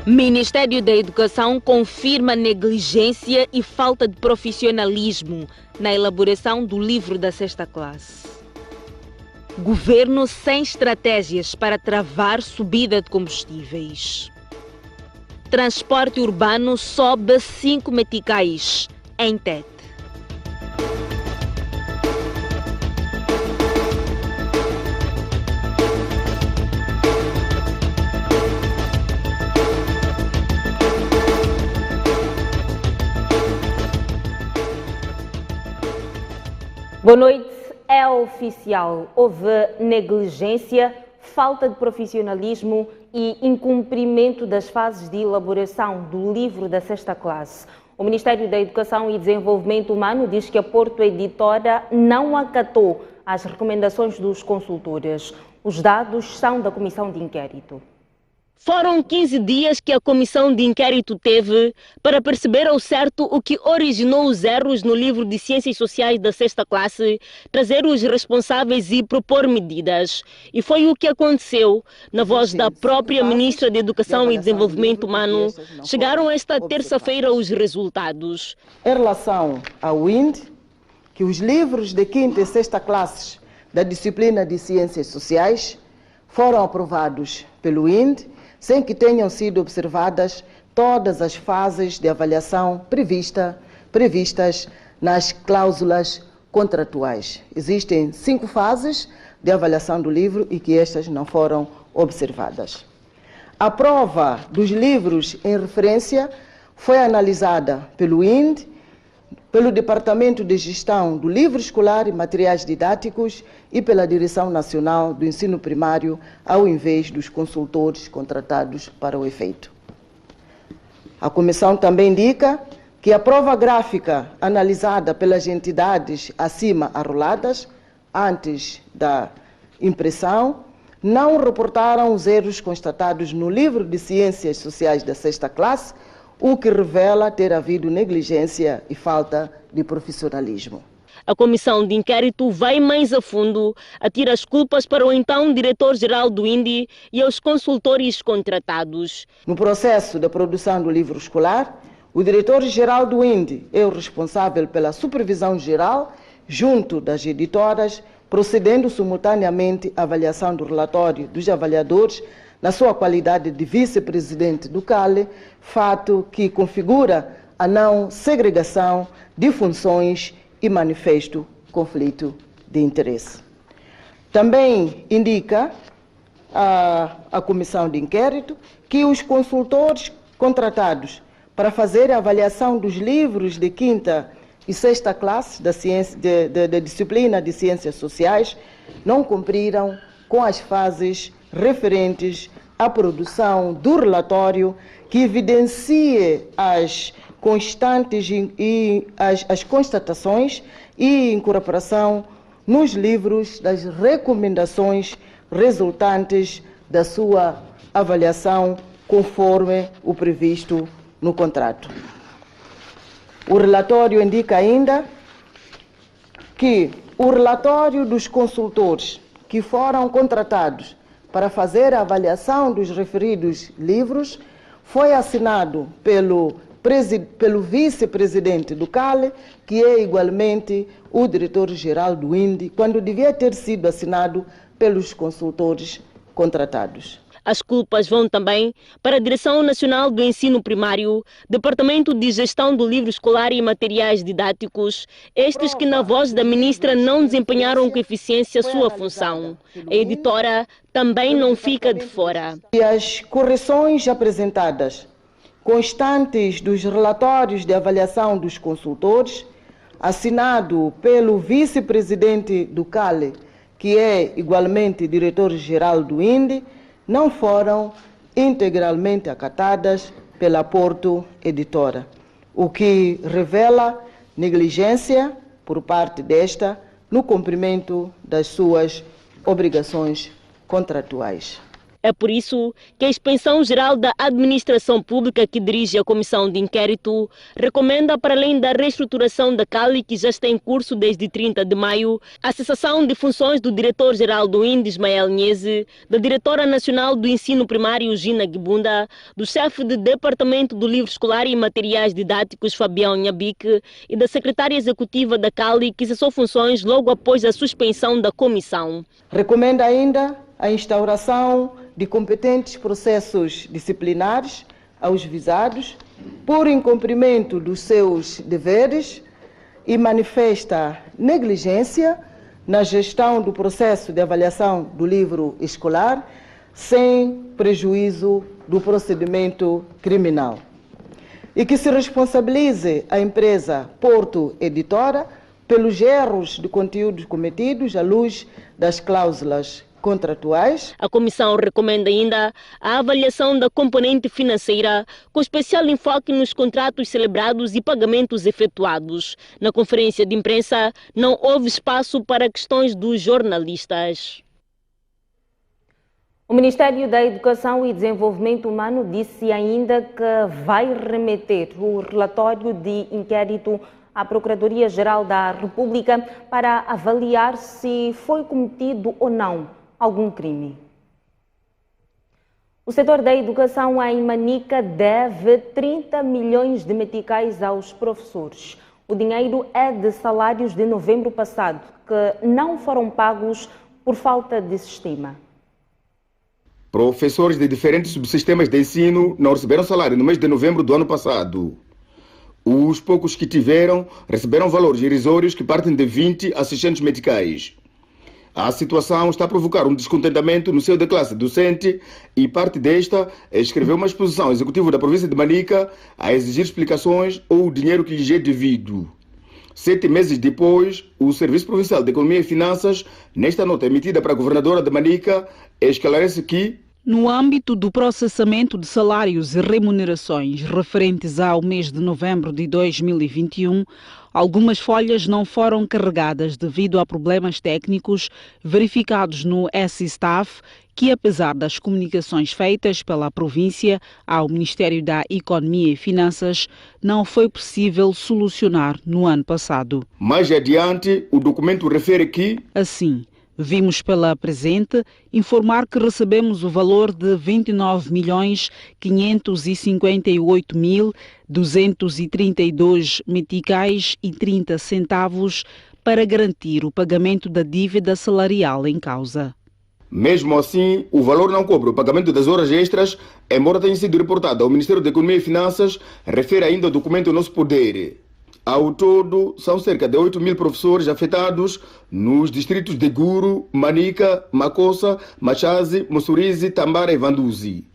Ministério da Educação confirma negligência e falta de profissionalismo na elaboração do livro da sexta classe. Governo sem estratégias para travar subida de combustíveis. Transporte urbano sobe 5 meticais em Tete. Boa noite. É oficial. Houve negligência, falta de profissionalismo e incumprimento das fases de elaboração do livro da sexta classe. O Ministério da Educação e Desenvolvimento Humano diz que a Porto Editora não acatou as recomendações dos consultores. Os dados são da Comissão de Inquérito. Foram 15 dias que a comissão de inquérito teve para perceber ao certo o que originou os erros no livro de Ciências Sociais da sexta classe, trazer os responsáveis e propor medidas. E foi o que aconteceu. Na voz da própria Ministra de Educação e Desenvolvimento Humano, chegaram esta terça-feira os resultados. Em relação ao INDE, que os livros de quinta e sexta classes da disciplina de Ciências Sociais foram aprovados pelo INDE, sem que tenham sido observadas todas as fases de avaliação previstas nas cláusulas contratuais. Existem 5 fases de avaliação do livro e que estas não foram observadas. A prova dos livros em referência foi analisada pelo INDE, pelo Departamento de Gestão do Livro Escolar e Materiais Didáticos e pela Direção Nacional do Ensino Primário, ao invés dos consultores contratados para o efeito. A comissão também indica que a prova gráfica analisada pelas entidades acima arroladas, antes da impressão, não reportaram os erros constatados no livro de Ciências Sociais da sexta classe, o que revela ter havido negligência e falta de profissionalismo. A comissão de inquérito vai mais a fundo, atira as culpas para o então diretor-geral do INDE e aos consultores contratados. No processo da produção do livro escolar, o diretor-geral do INDE é o responsável pela supervisão geral, junto das editoras, procedendo simultaneamente à avaliação do relatório dos avaliadores, na sua qualidade de vice-presidente do CALE, fato que configura a não segregação de funções e manifesto conflito de interesse. Também indica a comissão de inquérito que os consultores contratados para fazer a avaliação dos livros de quinta e sexta classe da disciplina de Ciências Sociais não cumpriram com as fases referentes à produção do relatório que evidencie as constantes e as constatações e incorporação nos livros das recomendações resultantes da sua avaliação conforme o previsto no contrato. O relatório indica ainda que o relatório dos consultores que foram contratados para fazer a avaliação dos referidos livros foi assinado pelo vice-presidente do CALE, que é igualmente o diretor-geral do INDE, quando devia ter sido assinado pelos consultores contratados. As culpas vão também para a Direção Nacional do Ensino Primário, Departamento de Gestão do Livro Escolar e Materiais Didáticos, estes que na voz da ministra não desempenharam com eficiência sua função. A editora também não fica de fora. E as correções apresentadas, constantes dos relatórios de avaliação dos consultores, assinado pelo vice-presidente do CALE, que é igualmente diretor-geral do INDE, não foram integralmente acatadas pela Porto Editora, o que revela negligência por parte desta no cumprimento das suas obrigações contratuais. É por isso que a Inspeção-Geral da Administração Pública, que dirige a Comissão de Inquérito, recomenda, para além da reestruturação da CALI, que já está em curso desde 30 de maio, a cessação de funções do Diretor-Geral do INDE, Ismael Nhese, da Diretora Nacional do Ensino Primário, Gina Gibunda, do chefe de Departamento do Livro Escolar e Materiais Didáticos, Fabião Nhabique, e da Secretária Executiva da CALI, que cessou funções logo após a suspensão da comissão. Recomenda ainda a instauração de competentes processos disciplinares aos visados por incumprimento dos seus deveres e manifesta negligência na gestão do processo de avaliação do livro escolar, sem prejuízo do procedimento criminal. E que se responsabilize a empresa Porto Editora pelos erros de conteúdos cometidos à luz das cláusulas contratuais. A comissão recomenda ainda a avaliação da componente financeira, com especial enfoque nos contratos celebrados e pagamentos efetuados. Na conferência de imprensa, não houve espaço para questões dos jornalistas. O Ministério da Educação e Desenvolvimento Humano disse ainda que vai remeter o relatório de inquérito à Procuradoria-Geral da República para avaliar se foi cometido ou não algum crime. O setor da educação em Manica deve 30 milhões de meticais aos professores. O dinheiro é de salários de novembro passado, que não foram pagos por falta de sistema. Professores de diferentes subsistemas de ensino não receberam salário no mês de novembro do ano passado. Os poucos que tiveram receberam valores irrisórios que partem de 20 a 600 meticais. A situação está a provocar um descontentamento no seio da classe docente e parte desta escreveu uma exposição executiva da província de Manica a exigir explicações ou o dinheiro que lhes é devido. 7 meses depois, o Serviço Provincial de Economia e Finanças, nesta nota emitida para a governadora de Manica, esclarece que no âmbito do processamento de salários e remunerações referentes ao mês de novembro de 2021, algumas folhas não foram carregadas devido a problemas técnicos verificados no S-Staff, que apesar das comunicações feitas pela província ao Ministério da Economia e Finanças, não foi possível solucionar no ano passado. Mais adiante, o documento refere que assim, vimos pela presente informar que recebemos o valor de 29.558.232 meticais e 30 centavos para garantir o pagamento da dívida salarial em causa. Mesmo assim, o valor não cobre o pagamento das horas extras, embora tenha sido reportado ao Ministério da Economia e Finanças, refere ainda o documento ao nosso poder. Ao todo, são cerca de 8 mil professores afetados nos distritos de Guru, Manica, Macossa, Machazi, Mussurize, Tambara e Vanduzi.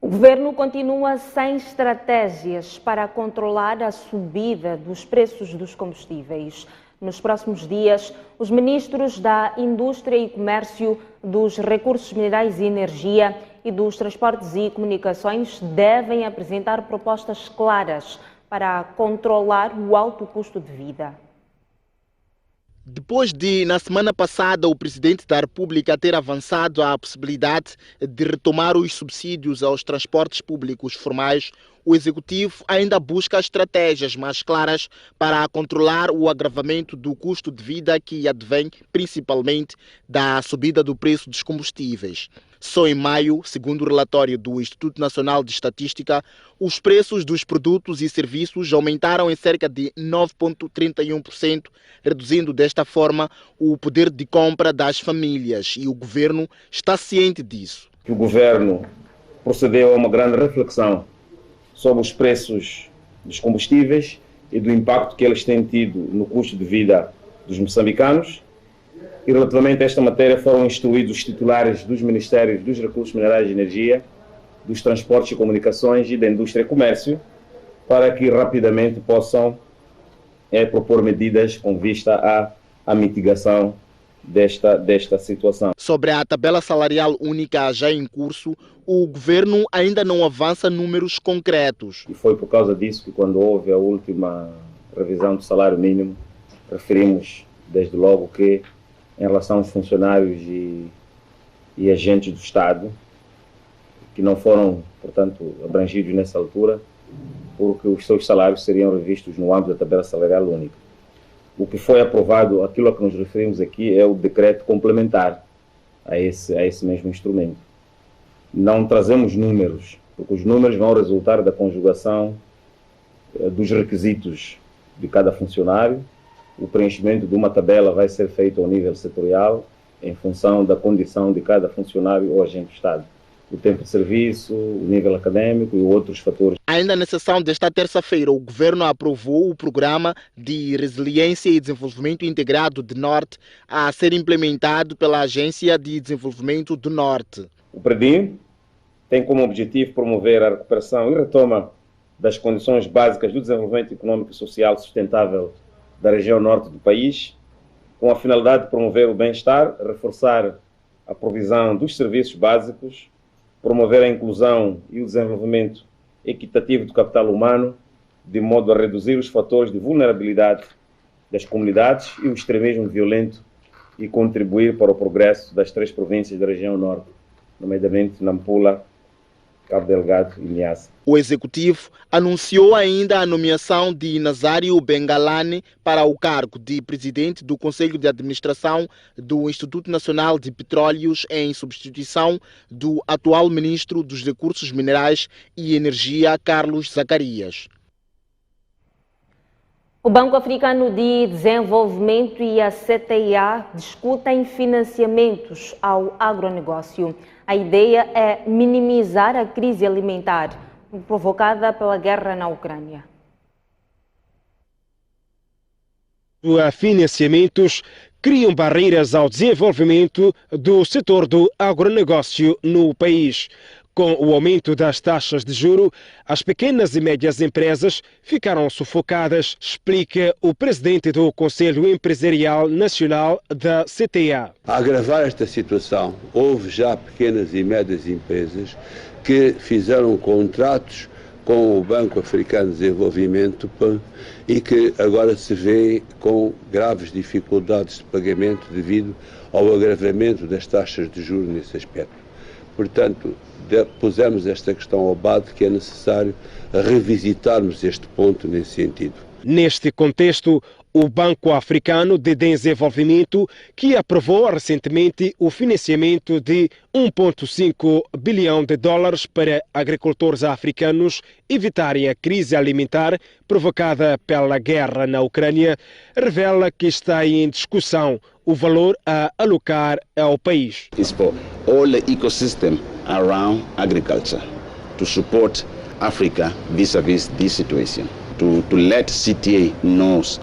O governo continua sem estratégias para controlar a subida dos preços dos combustíveis. Nos próximos dias, os ministros da Indústria e Comércio, dos Recursos Minerais e Energia e dos Transportes e Comunicações devem apresentar propostas claras para controlar o alto custo de vida. Depois de, na semana passada, o Presidente da República ter avançado a possibilidade de retomar os subsídios aos transportes públicos formais, o Executivo ainda busca estratégias mais claras para controlar o agravamento do custo de vida que advém principalmente da subida do preço dos combustíveis. Só em maio, segundo o relatório do Instituto Nacional de Estatística, os preços dos produtos e serviços aumentaram em cerca de 9,31%, reduzindo desta forma o poder de compra das famílias, e o governo está ciente disso. O governo procedeu a uma grande reflexão sobre os preços dos combustíveis e do impacto que eles têm tido no custo de vida dos moçambicanos. E relativamente a esta matéria foram instruídos os titulares dos Ministérios dos Recursos Minerais e Energia, dos Transportes e Comunicações e da Indústria e Comércio, para que rapidamente possam propor medidas com vista à mitigação desta situação. Sobre a tabela salarial única já em curso, o governo ainda não avança números concretos. E foi por causa disso que, quando houve a última revisão do salário mínimo, referimos desde logo que, em relação aos funcionários e e agentes do Estado, que não foram, portanto, abrangidos nessa altura, porque os seus salários seriam revistos no âmbito da tabela salarial única. O que foi aprovado, aquilo a que nos referimos aqui, é o decreto complementar a esse mesmo instrumento. Não trazemos números, porque os números vão resultar da conjugação dos requisitos de cada funcionário. O preenchimento de uma tabela vai ser feito ao nível setorial, em função da condição de cada funcionário ou agente do Estado. O tempo de serviço, o nível acadêmico e outros fatores. Ainda na sessão desta terça-feira, o Governo aprovou o Programa de Resiliência e Desenvolvimento Integrado do Norte a ser implementado pela Agência de Desenvolvimento do Norte. O PREDIM tem como objetivo promover a recuperação e retoma das condições básicas do desenvolvimento econômico e social sustentável da região norte do país, com a finalidade de promover o bem-estar, reforçar a provisão dos serviços básicos, promover a inclusão e o desenvolvimento equitativo do capital humano, de modo a reduzir os fatores de vulnerabilidade das comunidades e o extremismo violento e contribuir para o progresso das 3 províncias da região norte, nomeadamente Nampula, Cabo Delgado e Niassa. O Executivo anunciou ainda a nomeação de Nazário Bengalane para o cargo de presidente do Conselho de Administração do Instituto Nacional de Petróleos, em substituição do atual ministro dos Recursos Minerais e Energia, Carlos Zacarias. O Banco Africano de Desenvolvimento e a CTIA discutem financiamentos ao agronegócio. A ideia é minimizar a crise alimentar provocada pela guerra na Ucrânia. Os financiamentos criam barreiras ao desenvolvimento do setor do agronegócio no país. Com o aumento das taxas de juros, as pequenas e médias empresas ficaram sufocadas, explica o presidente do Conselho Empresarial Nacional da CTA. A agravar esta situação, houve já pequenas e médias empresas que fizeram contratos com o Banco Africano de Desenvolvimento e que agora se vê com graves dificuldades de pagamento devido ao agravamento das taxas de juros nesse aspecto. Portanto, pusemos esta questão ao debate, que é necessário revisitarmos este ponto nesse sentido. Neste contexto, o Banco Africano de Desenvolvimento, que aprovou recentemente o financiamento de 1,5 bilhão de dólares para agricultores africanos evitarem a crise alimentar provocada pela guerra na Ucrânia, revela que está em discussão o valor a alocar ao país. It's for all the ecosystem around agriculture to support Africa vis-a-vis this situation, to let CTA knows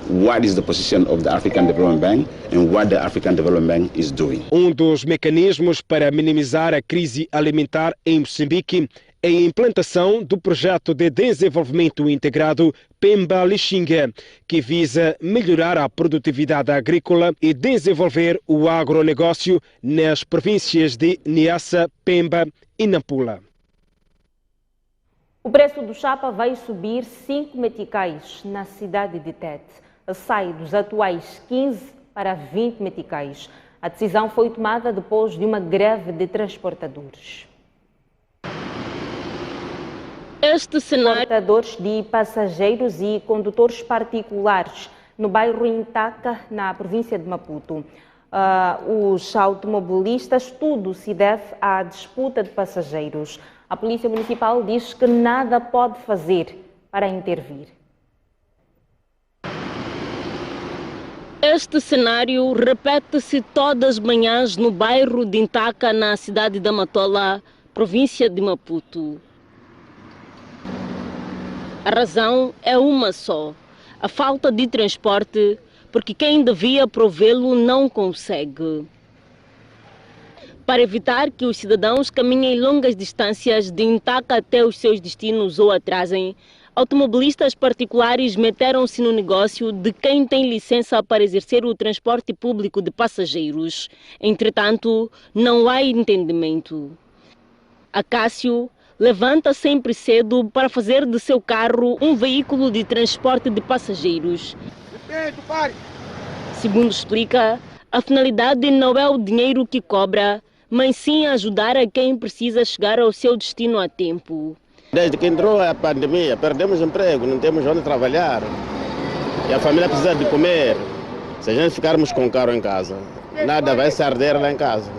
what is the position of the African Development Bank and what the African Development Bank is doing. Um dos mecanismos para minimizar a crise alimentar em Moçambique é a implantação do projeto de desenvolvimento integrado Pemba-Lixinga, que visa melhorar a produtividade agrícola e desenvolver o agronegócio nas províncias de Niassa, Pemba e Nampula. O preço do chapa vai subir 5 meticais na cidade de Tete. Sai dos atuais 15 para 20 meticais. A decisão foi tomada depois de uma greve de transportadores. Este cenário... Transportadores de passageiros e condutores particulares no bairro Intaca, na província de Maputo. Os automobilistas, tudo se deve à disputa de passageiros. A Polícia Municipal diz que nada pode fazer para intervir. Este cenário repete-se todas as manhãs no bairro de Intaca, na cidade da Matola, província de Maputo. A razão é uma só: a falta de transporte, porque quem devia provê-lo não consegue. Para evitar que os cidadãos caminhem longas distâncias de Intaca até os seus destinos ou atrasem, automobilistas particulares meteram-se no negócio de quem tem licença para exercer o transporte público de passageiros. Entretanto, não há entendimento. Acácio levanta sempre cedo para fazer de seu carro um veículo de transporte de passageiros. Segundo explica, a finalidade não é o dinheiro que cobra, mas sim ajudar a quem precisa chegar ao seu destino a tempo. Desde que entrou a pandemia, perdemos emprego, não temos onde trabalhar. E a família precisa de comer. Se a gente ficarmos com o carro em casa, nada vai se arder lá em casa.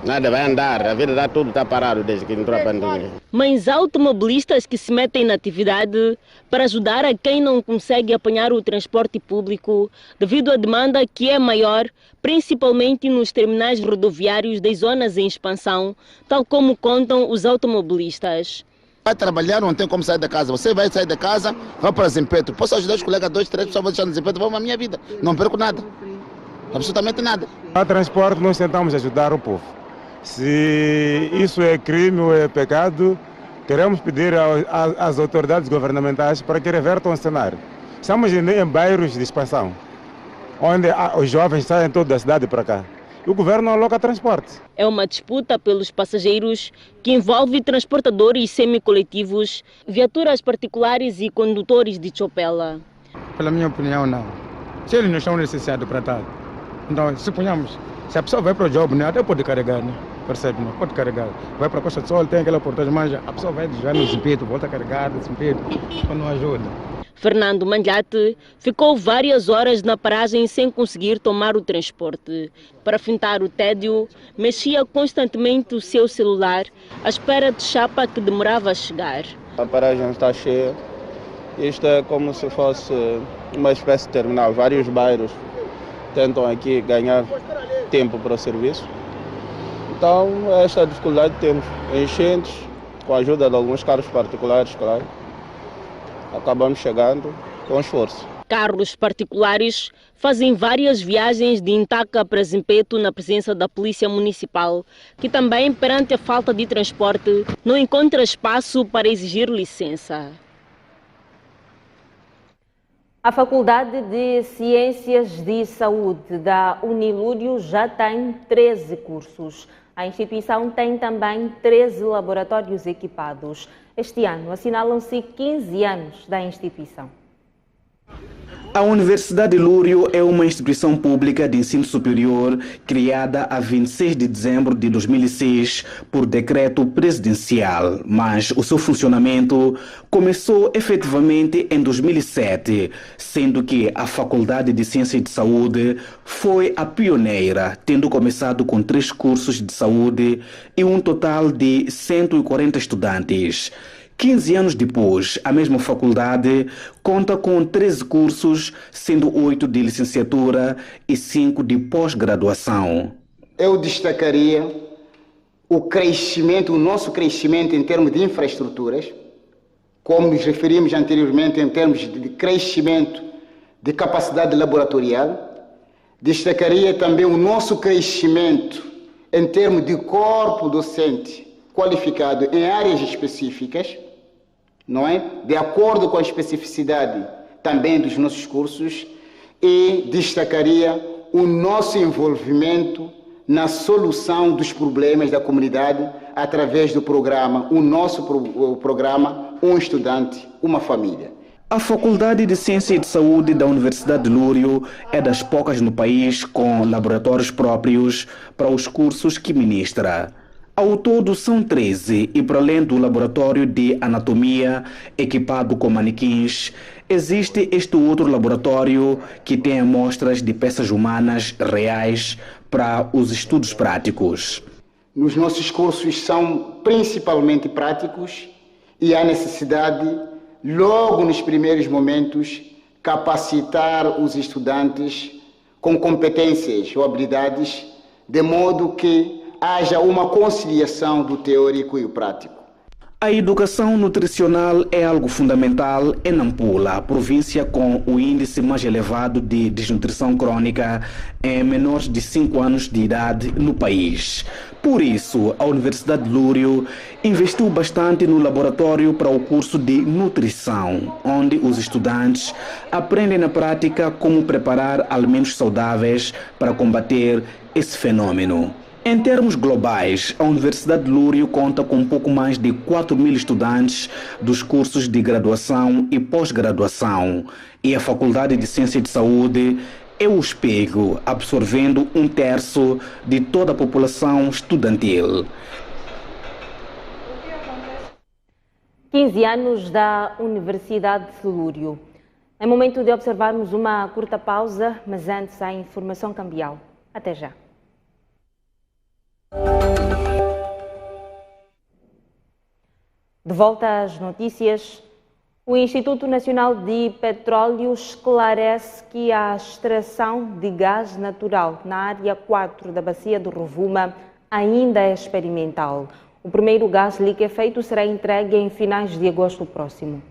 Nada vai andar, a vida tudo está parado desde que entrou a pandemia. Mas automobilistas que se metem na atividade para ajudar a quem não consegue apanhar o transporte público devido à demanda que é maior, principalmente nos terminais rodoviários das zonas em expansão, tal como contam os automobilistas. Vai trabalhar, não tem como sair da casa. Você vai sair da casa, vai para Zempeto. Posso ajudar os colegas, 2, 3 pessoas, vou deixar no Zempeto, vou para a minha vida. Não perco nada. Absolutamente nada. A transporte nós tentamos ajudar o povo. Se isso é crime ou é pecado, queremos pedir às autoridades governamentais para que revertam o cenário. Estamos em bairros de expansão, onde os jovens saem toda a cidade para cá. O governo aloca transporte. É uma disputa pelos passageiros que envolve transportadores semicoletivos, viaturas particulares e condutores de chopela. Pela minha opinião, não. Se eles não estão necessitados para tal. Então, suponhamos, se a pessoa vai para o job, né, até pode carregar, né? Percebe, não? Pode carregar. Vai para a Costa do Sol, tem aquela portagem, manja, a pessoa vai já no Zempeto, volta a carregar no Zempeto, não ajuda. Fernando Mandiate ficou várias horas na paragem sem conseguir tomar o transporte. Para fintar o tédio, mexia constantemente o seu celular à espera de chapa que demorava a chegar. A paragem está cheia. Isto é como se fosse uma espécie de terminal. Vários bairros tentam aqui ganhar tempo para o serviço. Então, esta dificuldade temos. Enchentes, com a ajuda de alguns carros particulares, claro. Acabamos chegando com esforço. Carros particulares fazem várias viagens de Intaca para Zempeto na presença da Polícia Municipal, que também, perante a falta de transporte, não encontra espaço para exigir licença. A Faculdade de Ciências de Saúde da Unilúrio já tem 13 cursos. A instituição tem também 13 laboratórios equipados. Este ano assinalam-se 15 anos da instituição. A Universidade de Lúrio é uma instituição pública de ensino superior criada a 26 de dezembro de 2006 por decreto presidencial, mas o seu funcionamento começou efetivamente em 2007, sendo que a Faculdade de Ciências de Saúde foi a pioneira, tendo começado com 3 cursos de saúde e um total de 140 estudantes. 15 anos depois, a mesma faculdade conta com 13 cursos, sendo 8 de licenciatura e 5 de pós-graduação. Eu destacaria o nosso crescimento em termos de infraestruturas, como nos referimos anteriormente em termos de crescimento de capacidade laboratorial. Destacaria também o nosso crescimento em termos de corpo docente qualificado em áreas específicas, não é? De acordo com a especificidade também dos nossos cursos, e destacaria o nosso envolvimento na solução dos problemas da comunidade através do programa, o programa Um Estudante, Uma Família. A Faculdade de Ciências de Saúde da Universidade de Lúrio é das poucas no país com laboratórios próprios para os cursos que ministra. Ao todo são 13 e para além do laboratório de anatomia equipado com manequins, existe este outro laboratório que tem amostras de peças humanas reais para os estudos práticos. Nos nossos cursos são principalmente práticos e há necessidade, logo nos primeiros momentos, capacitar os estudantes com competências ou habilidades, de modo que haja uma conciliação do teórico e o prático. A educação nutricional é algo fundamental em Nampula, província com o índice mais elevado de desnutrição crônica em menores de 5 anos de idade no país. Por isso, a Universidade de Lúrio investiu bastante no laboratório para o curso de nutrição, onde os estudantes aprendem na prática como preparar alimentos saudáveis para combater esse fenômeno. Em termos globais, a Universidade de Lúrio conta com um pouco mais de 4.000 estudantes dos cursos de graduação e pós-graduação, e a Faculdade de Ciências de Saúde é o espelho, absorvendo 1/3 de toda a população estudantil. 15 anos da Universidade de Lúrio. É momento de observarmos uma curta pausa, mas antes a informação cambial. Até já. De volta às notícias, o Instituto Nacional de Petróleo esclarece que a extração de gás natural na área 4 da bacia do Rovuma ainda é experimental. O primeiro gás liquefeito será entregue em finais de agosto próximo.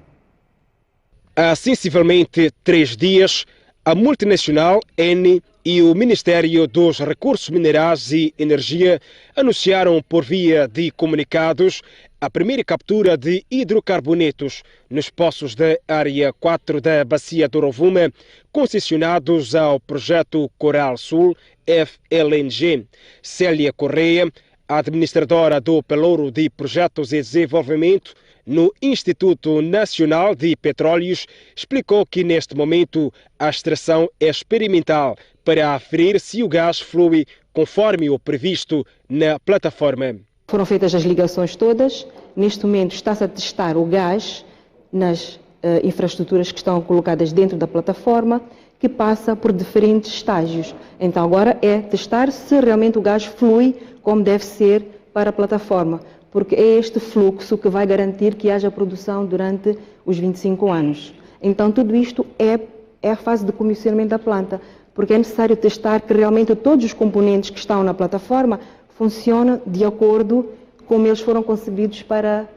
Há sensivelmente 3 dias, a multinacional Eni e o Ministério dos Recursos Minerais e Energia anunciaram por via de comunicados a primeira captura de hidrocarbonetos nos poços da área 4 da bacia do Rovuma, concessionados ao projeto Coral Sul FLNG. Célia Correia, a administradora do Pelouro de Projetos e Desenvolvimento no Instituto Nacional de Petróleos, explicou que neste momento a extração é experimental para aferir se o gás flui conforme o previsto na plataforma. Foram feitas as ligações todas. Neste momento está-se a testar o gás nas infraestruturas que estão colocadas dentro da plataforma, que passa por diferentes estágios. Então agora é testar se realmente o gás flui como deve ser para a plataforma, porque é este fluxo que vai garantir que haja produção durante os 25 anos. Então tudo isto é a fase de comissionamento da planta, porque é necessário testar que realmente todos os componentes que estão na plataforma funcionam de acordo como eles foram concebidos para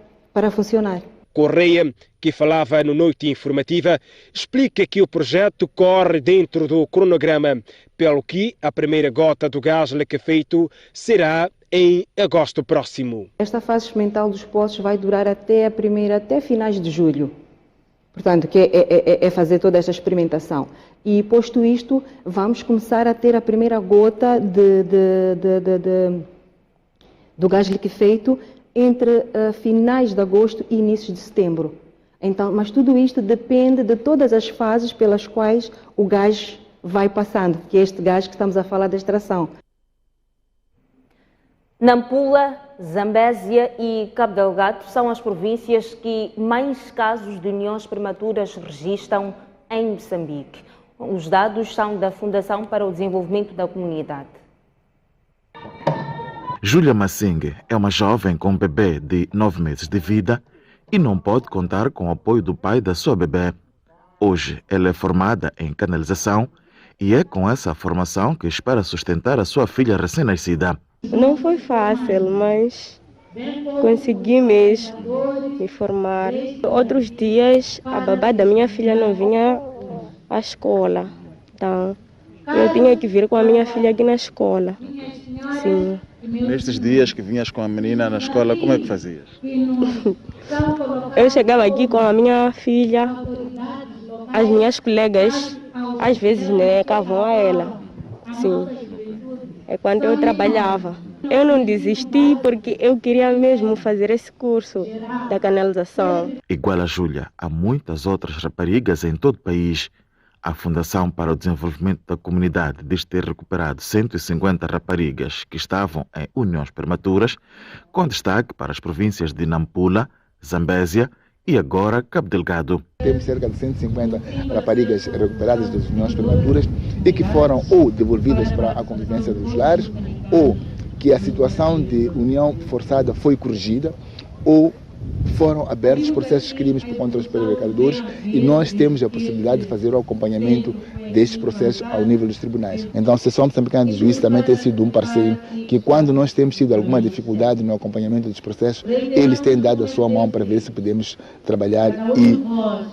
funcionar. Correia, que falava no Noite Informativa, explica que o projeto corre dentro do cronograma, pelo que a primeira gota do gás liquefeito será em agosto próximo. Esta fase experimental dos poços vai durar até finais de julho. Portanto, que é fazer toda esta experimentação. E posto isto, vamos começar a ter a primeira gota do gás liquefeito entre finais de agosto e inícios de setembro. Então, mas tudo isto depende de todas as fases pelas quais o gás vai passando, que é este gás que estamos a falar da extração. Nampula, Zambésia e Cabo Delgado são as províncias que mais casos de uniões prematuras registram em Moçambique. Os dados são da Fundação para o Desenvolvimento da Comunidade. Júlia Massing é uma jovem com um bebê de 9 meses de vida e não pode contar com o apoio do pai da sua bebê. Hoje ela é formada em canalização e é com essa formação que espera sustentar a sua filha recém-nascida. Não foi fácil, mas consegui mesmo me formar. Outros dias a babá da minha filha não vinha à escola, então eu tinha que vir com a minha filha aqui na escola. Sim. Nestes dias que vinhas com a menina na escola, como é que fazias? Eu chegava aqui com a minha filha, as minhas colegas às vezes negavam a ela. Sim. É quando eu trabalhava. Eu não desisti porque eu queria mesmo fazer esse curso da canalização. Igual a Júlia, há muitas outras raparigas em todo o país. A Fundação para o Desenvolvimento da Comunidade diz ter recuperado 150 raparigas que estavam em uniões prematuras, com destaque para as províncias de Nampula, Zambésia e agora Cabo Delgado. Temos cerca de 150 raparigas recuperadas das uniões prematuras e que foram ou devolvidas para a convivência dos lares, ou que a situação de união forçada foi corrigida, ou foram abertos processos crimes contra os prevaricadores e nós temos a possibilidade de fazer o acompanhamento destes processos ao nível dos tribunais. Então a Associação Moçambicana de Juízes também tem sido um parceiro que quando nós temos tido alguma dificuldade no acompanhamento dos processos, eles têm dado a sua mão para ver se podemos trabalhar e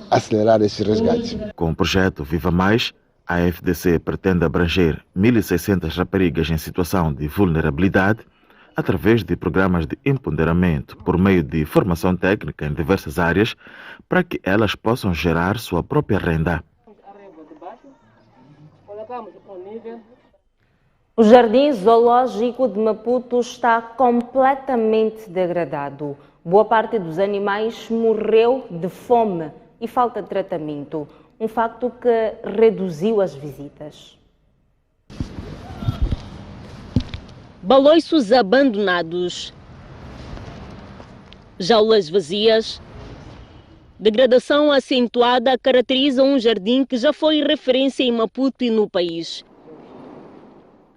acelerar esses resgates. Com o projeto Viva Mais, a FDC pretende abranger 1.600 raparigas em situação de vulnerabilidade através de programas de empoderamento por meio de formação técnica em diversas áreas para que elas possam gerar sua própria renda. O Jardim Zoológico de Maputo está completamente degradado. Boa parte dos animais morreu de fome e falta de tratamento, um facto que reduziu as visitas. baloiços abandonados, jaulas vazias. Degradação acentuada caracteriza um jardim que já foi referência em Maputo e no país.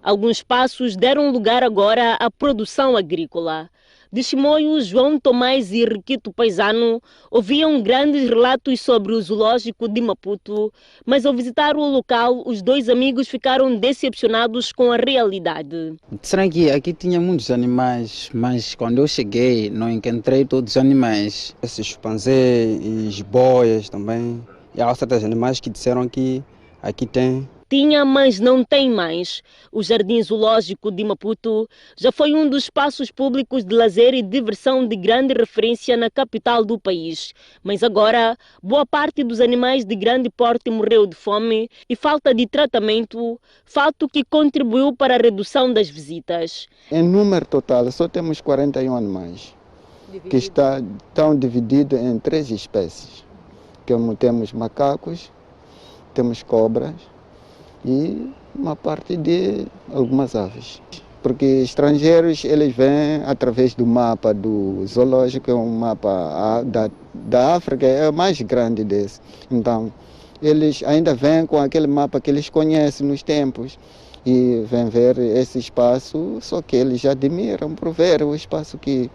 Alguns espaços deram lugar agora à produção agrícola. De Chimoio, João Tomás e Riquito Paisano ouviam grandes relatos sobre o zoológico de Maputo, mas ao visitar o local, os dois amigos ficaram decepcionados com a realidade. Será que aqui tinha muitos animais, mas quando eu cheguei não encontrei todos os animais. Esses chimpanzés e as boias também. E há certos animais que disseram que aqui tem. Tinha, mas não tem mais. O Jardim Zoológico de Maputo já foi um dos espaços públicos de lazer e diversão de grande referência na capital do país. Mas agora, boa parte dos animais de grande porte morreu de fome e falta de tratamento, fato que contribuiu para a redução das visitas. Em número total, só temos 41 animais, que estão divididos em 3 espécies. Como temos macacos, temos cobras, e uma parte de algumas aves. Porque estrangeiros, eles vêm através do mapa do zoológico, é um mapa da África, é o mais grande desse. Então, eles ainda vêm com aquele mapa que eles conhecem nos tempos e vêm ver esse espaço, só que eles já admiram por ver o espaço que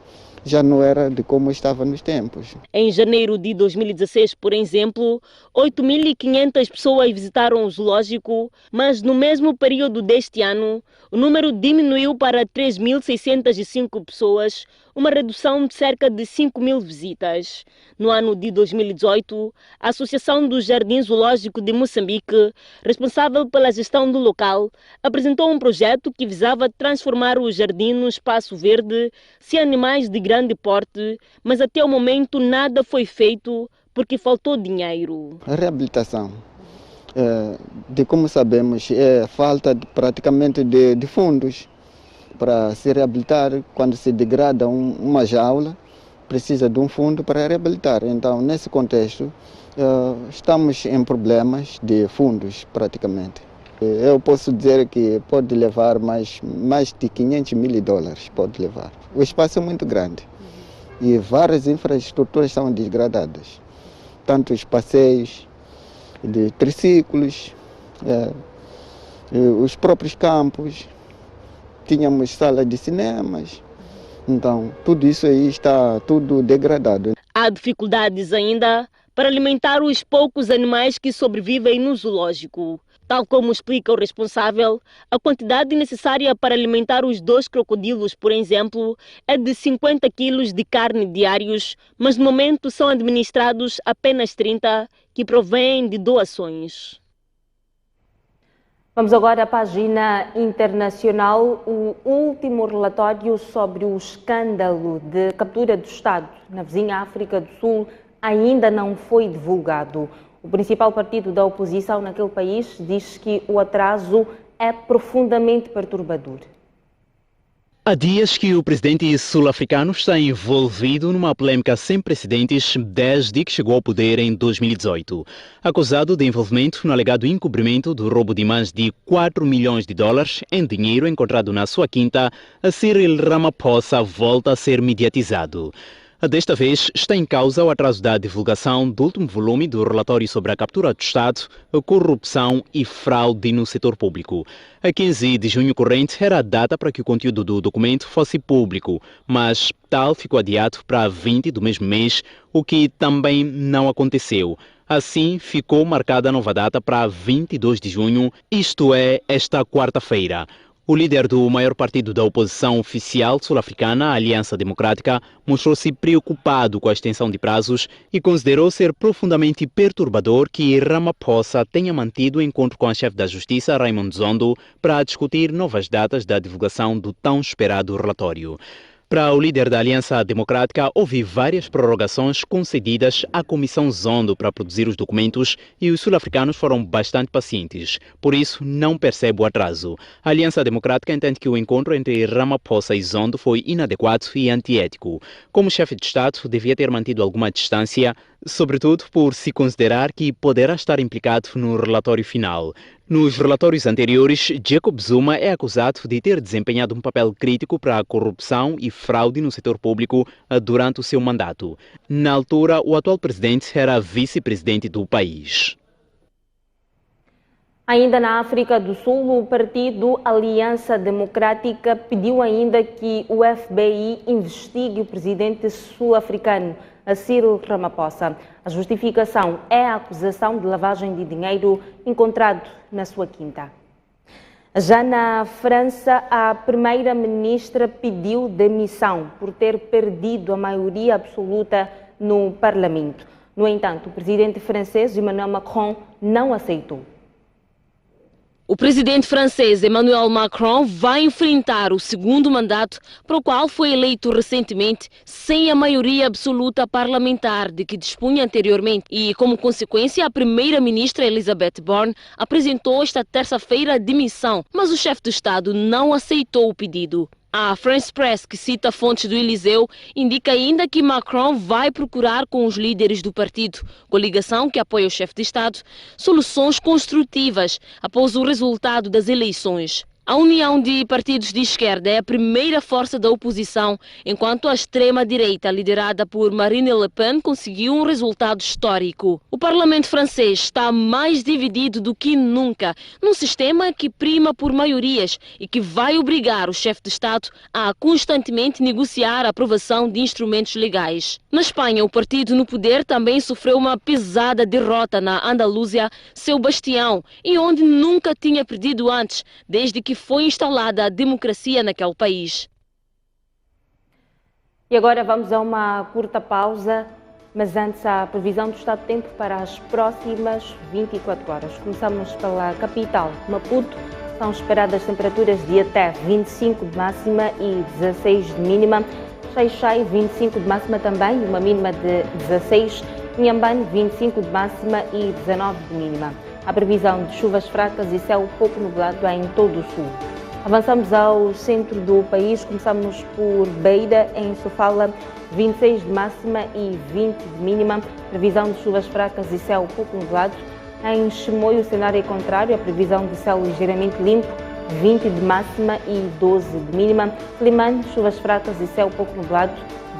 já não era de como estava nos tempos. Em janeiro de 2016, por exemplo, 8.500 pessoas visitaram o zoológico, mas no mesmo período deste ano, o número diminuiu para 3.605 pessoas, uma redução de cerca de 5.000 visitas. No ano de 2018, a Associação do Jardim Zoológico de Moçambique, responsável pela gestão do local, apresentou um projeto que visava transformar o jardim num espaço verde, sem animais de grande porte, mas até o momento nada foi feito porque faltou dinheiro. A reabilitação, como sabemos, é falta praticamente de fundos para se reabilitar. Quando se degrada uma jaula, precisa de um fundo para reabilitar. Então, nesse contexto, estamos em problemas de fundos praticamente. Eu posso dizer que pode levar mais de 500 mil dólares, pode levar. O espaço é muito grande e várias infraestruturas são degradadas. Tanto os passeios de triciclos, os próprios campos, tínhamos salas de cinemas, então tudo isso aí está tudo degradado. Há dificuldades ainda para alimentar os poucos animais que sobrevivem no zoológico. Tal como explica o responsável, a quantidade necessária para alimentar os 2 crocodilos, por exemplo, é de 50 quilos de carne diários, mas no momento são administrados apenas 30, que provêm de doações. Vamos agora à página internacional. O último relatório sobre o escândalo de captura do Estado na vizinha África do Sul ainda não foi divulgado. O principal partido da oposição naquele país diz que o atraso é profundamente perturbador. Há dias que o presidente sul-africano está envolvido numa polêmica sem precedentes desde que chegou ao poder em 2018. Acusado de envolvimento no alegado encobrimento do roubo de mais de 4 milhões de dólares em dinheiro encontrado na sua quinta, Cyril Ramaphosa volta a ser mediatizado. Desta vez está em causa o atraso da divulgação do último volume do relatório sobre a captura do Estado, corrupção e fraude no setor público. A 15 de junho corrente era a data para que o conteúdo do documento fosse público, mas tal ficou adiado para 20 do mesmo mês, o que também não aconteceu. Assim, ficou marcada a nova data para 22 de junho, isto é, esta quarta-feira. O líder do maior partido da oposição oficial sul-africana, a Aliança Democrática, mostrou-se preocupado com a extensão de prazos e considerou ser profundamente perturbador que Ramaphosa tenha mantido o encontro com a chefe da Justiça, Raymond Zondo, para discutir novas datas da divulgação do tão esperado relatório. Para o líder da Aliança Democrática, houve várias prorrogações concedidas à Comissão Zondo para produzir os documentos e os sul-africanos foram bastante pacientes. Por isso, não percebe o atraso. A Aliança Democrática entende que o encontro entre Ramaphosa e Zondo foi inadequado e antiético. Como chefe de Estado, devia ter mantido alguma distância. sobretudo por se considerar que poderá estar implicado no relatório final. Nos relatórios anteriores, Jacob Zuma é acusado de ter desempenhado um papel crítico para a corrupção e fraude no setor público durante o seu mandato. Na altura, o atual presidente era vice-presidente do país. Ainda na África do Sul, o partido Aliança Democrática pediu ainda que o FBI investigue o presidente sul-africano, Cyril Ramaphosa. A justificação é a acusação de lavagem de dinheiro encontrado na sua quinta. Já na França, a primeira-ministra pediu demissão por ter perdido a maioria absoluta no Parlamento. No entanto, o presidente francês Emmanuel Macron não aceitou. O presidente francês Emmanuel Macron vai enfrentar o segundo mandato para o qual foi eleito recentemente sem a maioria absoluta parlamentar de que dispunha anteriormente e, como consequência, a primeira-ministra Elisabeth Borne apresentou esta terça-feira a demissão, mas o chefe de Estado não aceitou o pedido. A France Press, que cita fontes do Eliseu, indica ainda que Macron vai procurar com os líderes do partido, coligação que apoia o chefe de Estado, soluções construtivas após o resultado das eleições. A União de Partidos de Esquerda é a primeira força da oposição, enquanto a extrema-direita, liderada por Marine Le Pen, conseguiu um resultado histórico. O Parlamento francês está mais dividido do que nunca, num sistema que prima por maiorias e que vai obrigar o chefe de Estado a constantemente negociar a aprovação de instrumentos legais. Na Espanha, o partido no poder também sofreu uma pesada derrota na Andaluzia, seu bastião, e onde nunca tinha perdido antes, desde que foi instalada a democracia naquele país. E agora vamos a uma curta pausa, mas antes a previsão do estado de tempo para as próximas 24 horas. Começamos pela capital, Maputo. São esperadas temperaturas de até 25 de máxima e 16 de mínima. Xai-Xai, 25 de máxima também, uma mínima de 16. Inhambane, 25 de máxima e 19 de mínima. A previsão de chuvas fracas e céu pouco nublado em todo o sul. Avançamos ao centro do país, começamos por Beira, em Sofala, 26 de máxima e 20 de mínima. Previsão de chuvas fracas e céu pouco nublado. Em Chimoio, o cenário é contrário, a previsão de céu ligeiramente limpo, 20 de máxima e 12 de mínima. Limane, chuvas fracas e céu pouco nublado,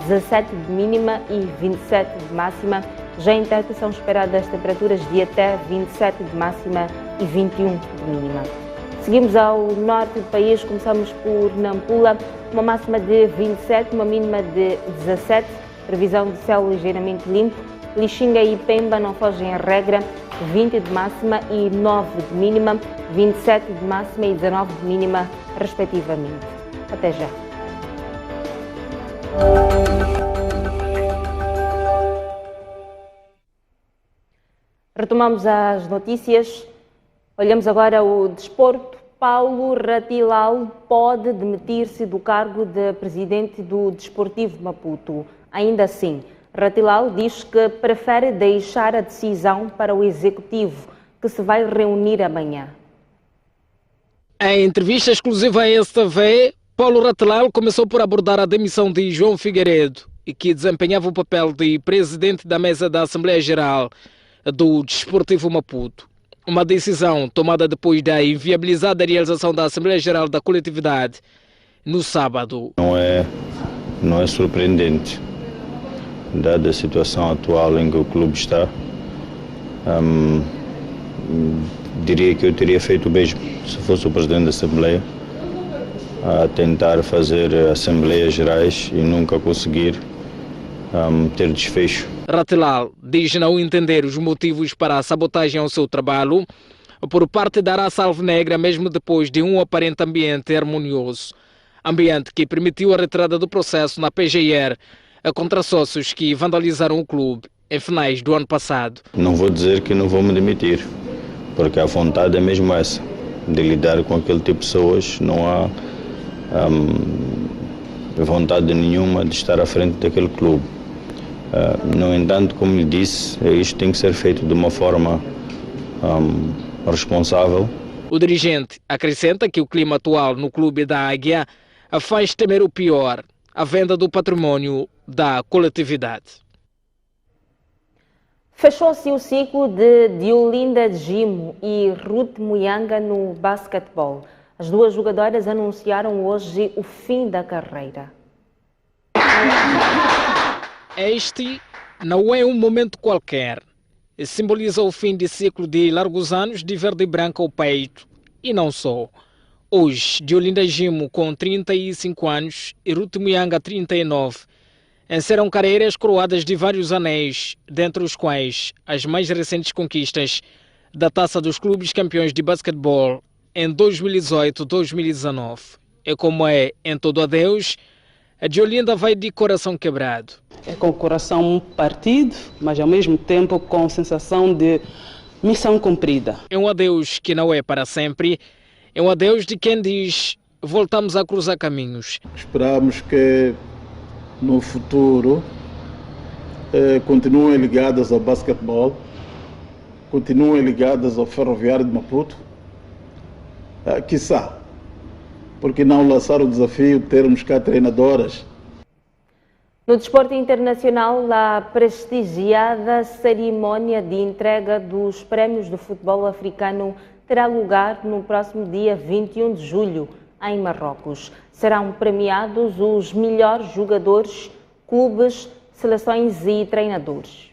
17 de mínima e 27 de máxima. Já em Tete são esperadas temperaturas de até 27 de máxima e 21 de mínima. Seguimos ao norte do país, começamos por Nampula, uma máxima de 27, uma mínima de 17, previsão de céu ligeiramente limpo. Lixinga e Pemba não fogem a regra, 20 de máxima e 9 de mínima, 27 de máxima e 19 de mínima, respectivamente. Até já. Retomamos as notícias. Olhamos agora o desporto. Paulo Ratilal pode demitir-se do cargo de presidente do Desportivo Maputo. Ainda assim, Ratilal diz que prefere deixar a decisão para o executivo, que se vai reunir amanhã. Em entrevista exclusiva à STV, Paulo Ratilal começou por abordar a demissão de João Figueiredo, que desempenhava o papel de presidente da mesa da Assembleia Geral do Desportivo Maputo. Uma decisão tomada depois da inviabilizada realização da Assembleia Geral da coletividade no sábado. Não é surpreendente, dada a situação atual em que o clube está. Diria que eu teria feito o mesmo se fosse o presidente da Assembleia, a tentar fazer Assembleias Gerais e nunca conseguir ter desfecho. Ratilal diz não entender os motivos para a sabotagem ao seu trabalho por parte da raça alvinegra, mesmo depois de um aparente ambiente harmonioso. Ambiente que permitiu a retirada do processo na PGR contra sócios que vandalizaram o clube em finais do ano passado. Não vou dizer que não vou me demitir, porque a vontade é mesmo essa, de lidar com aquele tipo de pessoas. Não há vontade nenhuma de estar à frente daquele clube. No entanto, como lhe disse, isto tem que ser feito de uma forma responsável. O dirigente acrescenta que o clima atual no clube da Águia faz temer o pior, a venda do património da coletividade. Fechou-se o ciclo de Diolinda Gimo e Ruth Muyanga no basquetebol. As duas jogadoras anunciaram hoje o fim da carreira. Este não é um momento qualquer. Simboliza o fim de ciclo de largos anos de verde e branco ao peito. E não só. Hoje, Diolinda Gimo, com 35 anos, e Ruth Muyanga, 39, encerram carreiras coroadas de vários anéis, dentre os quais as mais recentes conquistas da Taça dos Clubes Campeões de Basquetebol em 2018-2019. E como é em todo adeus, a Diolinda vai de coração quebrado. É com o coração partido, mas ao mesmo tempo com sensação de missão cumprida. É um adeus que não é para sempre, é um adeus de quem diz: voltamos a cruzar caminhos. Esperamos que no futuro continuem ligadas ao basquetebol, continuem ligadas ao Ferroviário de Maputo, quiçá, porque não lançar o desafio de termos cá treinadoras. No desporto internacional, a prestigiada cerimónia de entrega dos prémios de futebol africano terá lugar no próximo dia 21 de julho, em Marrocos. Serão premiados os melhores jogadores, clubes, seleções e treinadores.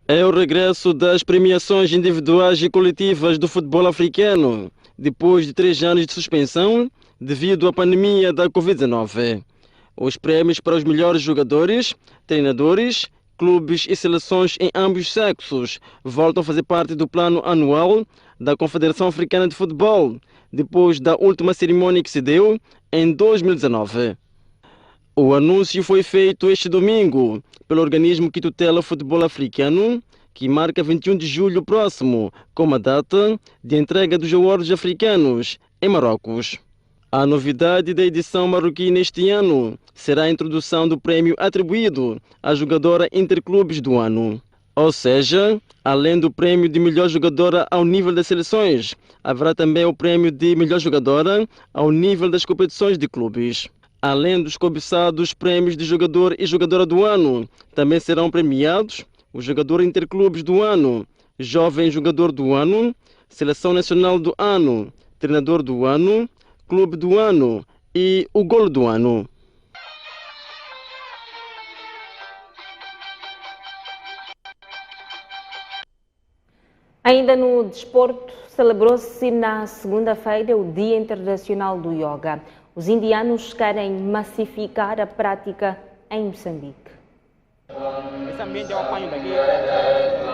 É o regresso das premiações individuais e coletivas do futebol africano, depois de 3 anos de suspensão devido à pandemia da Covid-19. Os prémios para os melhores jogadores, treinadores, clubes e seleções em ambos sexos voltam a fazer parte do plano anual da Confederação Africana de Futebol, depois da última cerimônia que se deu em 2019. O anúncio foi feito este domingo pelo organismo que tutela o futebol africano, que marca 21 de julho próximo como a data de entrega dos awards africanos em Marrocos. A novidade da edição marroquina este ano será a introdução do prémio atribuído à jogadora interclubes do ano. Ou seja, além do prémio de melhor jogadora ao nível das seleções, haverá também o prémio de melhor jogadora ao nível das competições de clubes. Além dos cobiçados prémios de jogador e jogadora do ano, também serão premiados o jogador interclubes do ano, jovem jogador do ano, seleção nacional do ano, treinador do ano, clube do ano e o golo do ano. Ainda no desporto, celebrou-se na segunda-feira o Dia Internacional do Yoga. Os indianos querem massificar a prática em Moçambique.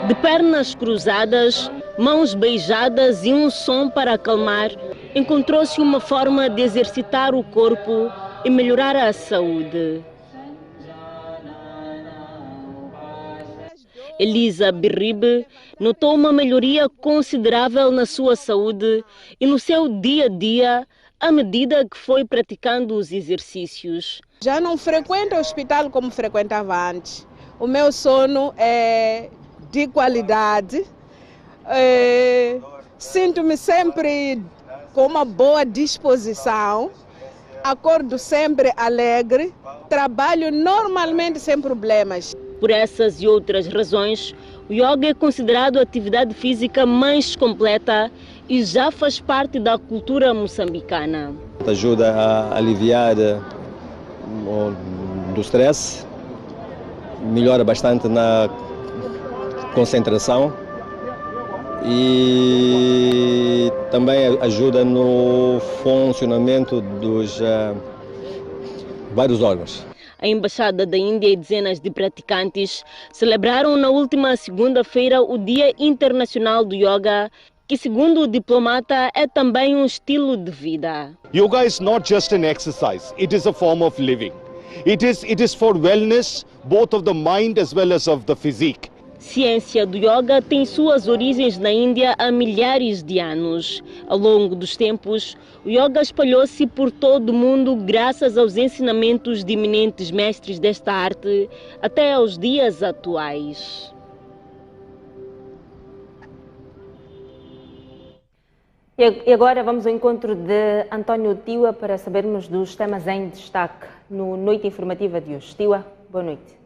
De pernas cruzadas, mãos beijadas e um som para acalmar, encontrou-se uma forma de exercitar o corpo e melhorar a saúde. Elisa Birribe notou uma melhoria considerável na sua saúde e no seu dia a dia, à medida que foi praticando os exercícios. Já não frequento o hospital como frequentava antes. O meu sono é de qualidade. Sinto-me sempre com uma boa disposição. Acordo sempre alegre. Trabalho normalmente sem problemas. Por essas e outras razões, o yoga é considerado a atividade física mais completa e já faz parte da cultura moçambicana. Ajuda a aliviar do stress, melhora bastante na concentração e também ajuda no funcionamento dos vários órgãos. A Embaixada da Índia e dezenas de praticantes celebraram na última segunda-feira o Dia Internacional do Yoga, que, segundo o diplomata, é também um estilo de vida. Yoga is not just an exercise, it is a form of living. It is for wellness, both of the mind as well as of the physique. Ciência do yoga tem suas origens na Índia há milhares de anos. Ao longo dos tempos, o yoga espalhou-se por todo o mundo graças aos ensinamentos de eminentes mestres desta arte até aos dias atuais. E agora vamos ao encontro de António Tiwa para sabermos dos temas em destaque no Noite Informativa de hoje. Tiwa, boa noite.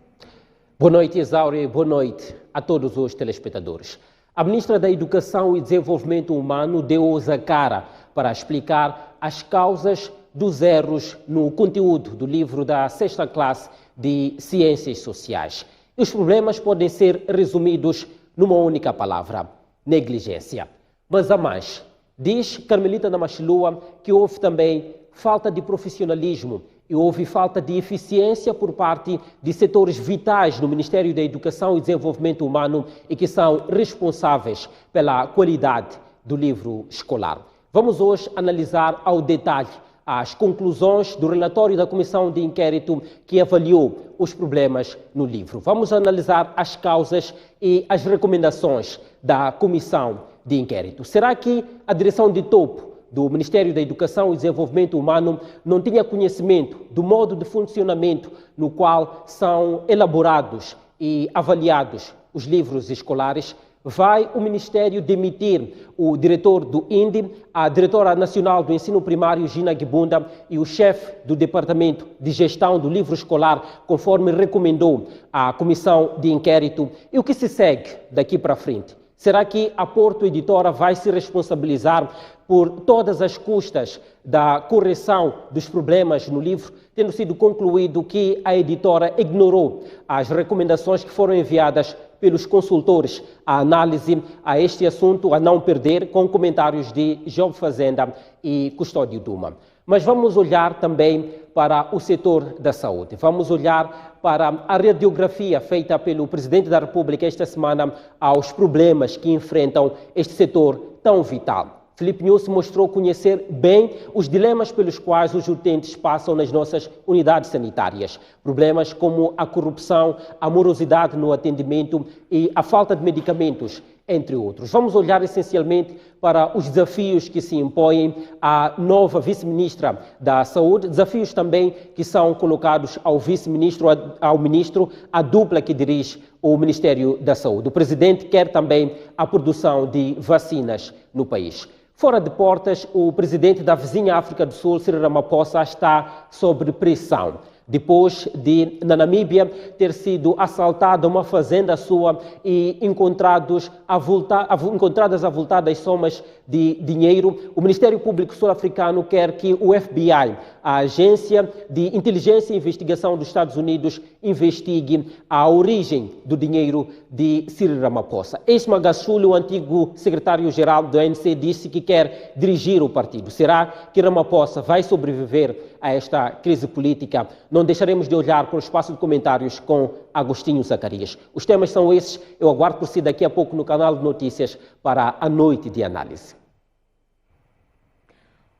Boa noite, Isaura, e boa noite a todos os telespectadores. A Ministra da Educação e Desenvolvimento Humano deu-os a cara para explicar as causas dos erros no conteúdo do livro da 6ª classe de Ciências Sociais. E os problemas podem ser resumidos numa única palavra: negligência. Mas há mais. Diz Carmelita Namachilua que houve também falta de profissionalismo e houve falta de eficiência por parte de setores vitais no Ministério da Educação e Desenvolvimento Humano e que são responsáveis pela qualidade do livro escolar. Vamos hoje analisar ao detalhe as conclusões do relatório da Comissão de Inquérito que avaliou os problemas no livro. Vamos analisar as causas e as recomendações da Comissão de Inquérito. Será que a direção de topo do Ministério da Educação e Desenvolvimento Humano não tinha conhecimento do modo de funcionamento no qual são elaborados e avaliados os livros escolares? Vai o Ministério demitir o diretor do INDE, a diretora nacional do ensino primário, Gina Gibunda, e o chefe do Departamento de Gestão do Livro Escolar, conforme recomendou a Comissão de Inquérito? E o que se segue daqui para frente? Será que a Porto Editora vai se responsabilizar por todas as custas da correção dos problemas no livro, tendo sido concluído que a editora ignorou as recomendações que foram enviadas pelos consultores à análise a este assunto, a não perder, com comentários de Job Fazenda e Custódio Duma? Mas vamos olhar também para o setor da saúde. Vamos olhar para a radiografia feita pelo Presidente da República esta semana aos problemas que enfrentam este setor tão vital. Filipe Nunes mostrou conhecer bem os dilemas pelos quais os utentes passam nas nossas unidades sanitárias. Problemas como a corrupção, a morosidade no atendimento e a falta de medicamentos, entre outros. Vamos olhar essencialmente para os desafios que se impõem à nova vice-ministra da Saúde, desafios também que são colocados ao vice-ministro, ao ministro, a dupla que dirige o Ministério da Saúde. O presidente quer também a produção de vacinas no país. Fora de portas, o presidente da vizinha África do Sul, Cyril Ramaphosa, está sob pressão. Depois de, na Namíbia, ter sido assaltada uma fazenda sua e encontradas avultadas somas de dinheiro, o Ministério Público Sul-Africano quer que o FBI, a Agência de Inteligência e Investigação dos Estados Unidos, investigue a origem do dinheiro de Cyril Ramaphosa. Ex-Magashule, o antigo secretário-geral do ANC, disse que quer dirigir o partido. Será que Ramaphosa vai sobreviver a esta crise política? Não deixaremos de olhar para o espaço de comentários com Agostinho Zacarias. Os temas são esses. Eu aguardo por si daqui a pouco no canal de notícias para a noite de análise.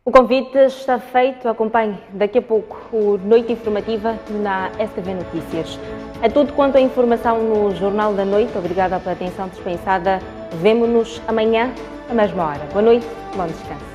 O convite está feito. Acompanhe daqui a pouco o Noite Informativa na STV Notícias. É tudo quanto a informação no Jornal da Noite. Obrigada pela atenção dispensada. Vemo-nos amanhã, à mesma hora. Boa noite, bom descanso.